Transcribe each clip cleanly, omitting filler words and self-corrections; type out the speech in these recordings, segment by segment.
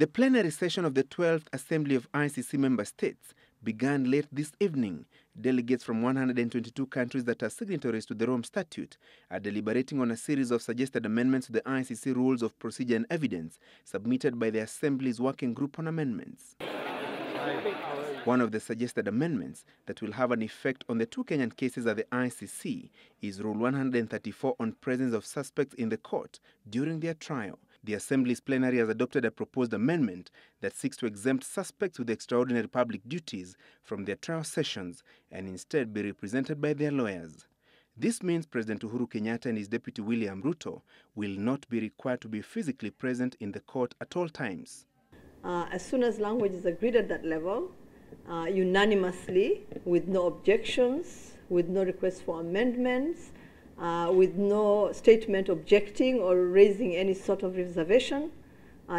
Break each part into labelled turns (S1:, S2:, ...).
S1: The plenary session of the 12th Assembly of ICC member states began late this evening. Delegates from 122 countries that are signatories to the Rome Statute are deliberating on a series of suggested amendments to the ICC Rules of Procedure and Evidence submitted by the Assembly's Working Group on Amendments. One of the suggested amendments that will have an effect on the two Kenyan cases at the ICC is Rule 134 on presence of suspects in the court during their trial. The Assembly's plenary has adopted a proposed amendment that seeks to exempt suspects with extraordinary public duties from their trial sessions and instead be represented by their lawyers. This means President Uhuru Kenyatta and his deputy William Ruto will not be required to be physically present in the court at all times.
S2: As soon as language is agreed at that level, unanimously, with no objections, with no request for amendments, with no statement objecting or raising any sort of reservation,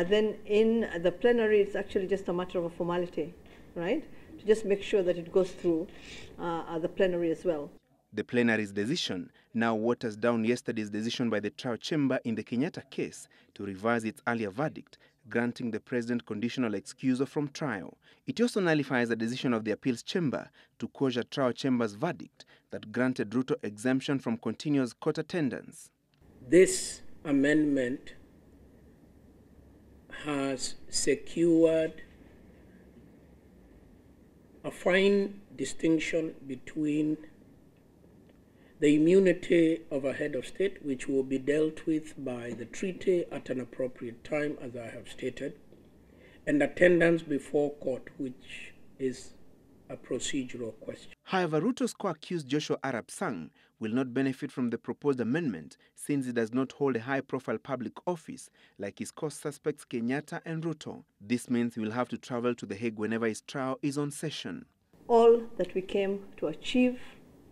S2: then in the plenary it's actually just a matter of a formality, right? To just make sure that it goes through the plenary as well.
S1: The plenary's decision now waters down yesterday's decision by the trial chamber in the Kenyatta case to revise its earlier verdict, granting the president conditional excusal from trial. It also nullifies the decision of the appeals chamber to quash a trial chamber's verdict that granted Ruto exemption from continuous court attendance.
S3: This amendment has secured a fine distinction between the immunity of a head of state, which will be dealt with by the treaty at an appropriate time, as I have stated, and attendance before court, which is a procedural question.
S1: However, Ruto's co-accused Joshua Arap Sang will not benefit from the proposed amendment since he does not hold a high-profile public office like his co-suspects Kenyatta and Ruto. This means he will have to travel to The Hague whenever his trial is on session.
S2: All that we came to achieve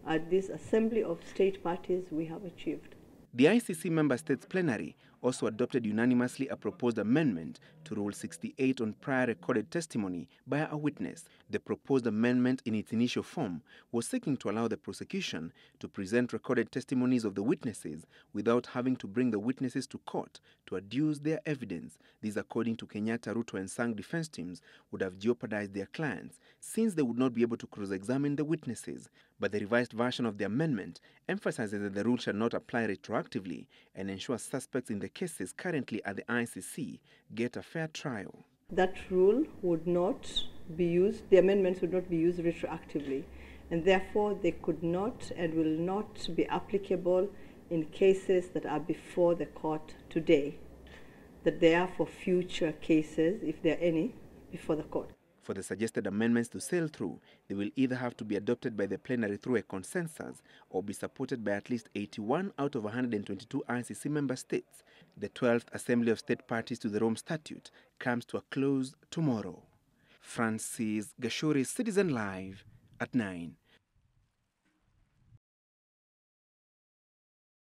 S2: at this Assembly of State Parties, we have achieved.
S1: The ICC member states plenary also adopted unanimously a proposed amendment to Rule 68 on prior recorded testimony by a witness. The proposed amendment in its initial form was seeking to allow the prosecution to present recorded testimonies of the witnesses without having to bring the witnesses to court to adduce their evidence. This, according to Kenyatta, Ruto and Sang defense teams, would have jeopardized their clients since they would not be able to cross-examine the witnesses. But the revised version of the amendment emphasizes that the rule shall not apply retroactively and ensure suspects in the cases currently at the ICC get a fair trial.
S2: That rule would not be used, the amendments would not be used retroactively, and therefore they could not and will not be applicable in cases that are before the court today, that they are for future cases, if there are any, before the court.
S1: For the suggested amendments to sail through, they will either have to be adopted by the plenary through a consensus or be supported by at least 81 out of 122 ICC member states. The 12th Assembly of State Parties to the Rome Statute comes to a close tomorrow. Francis Gachuri, Citizen Live at 9.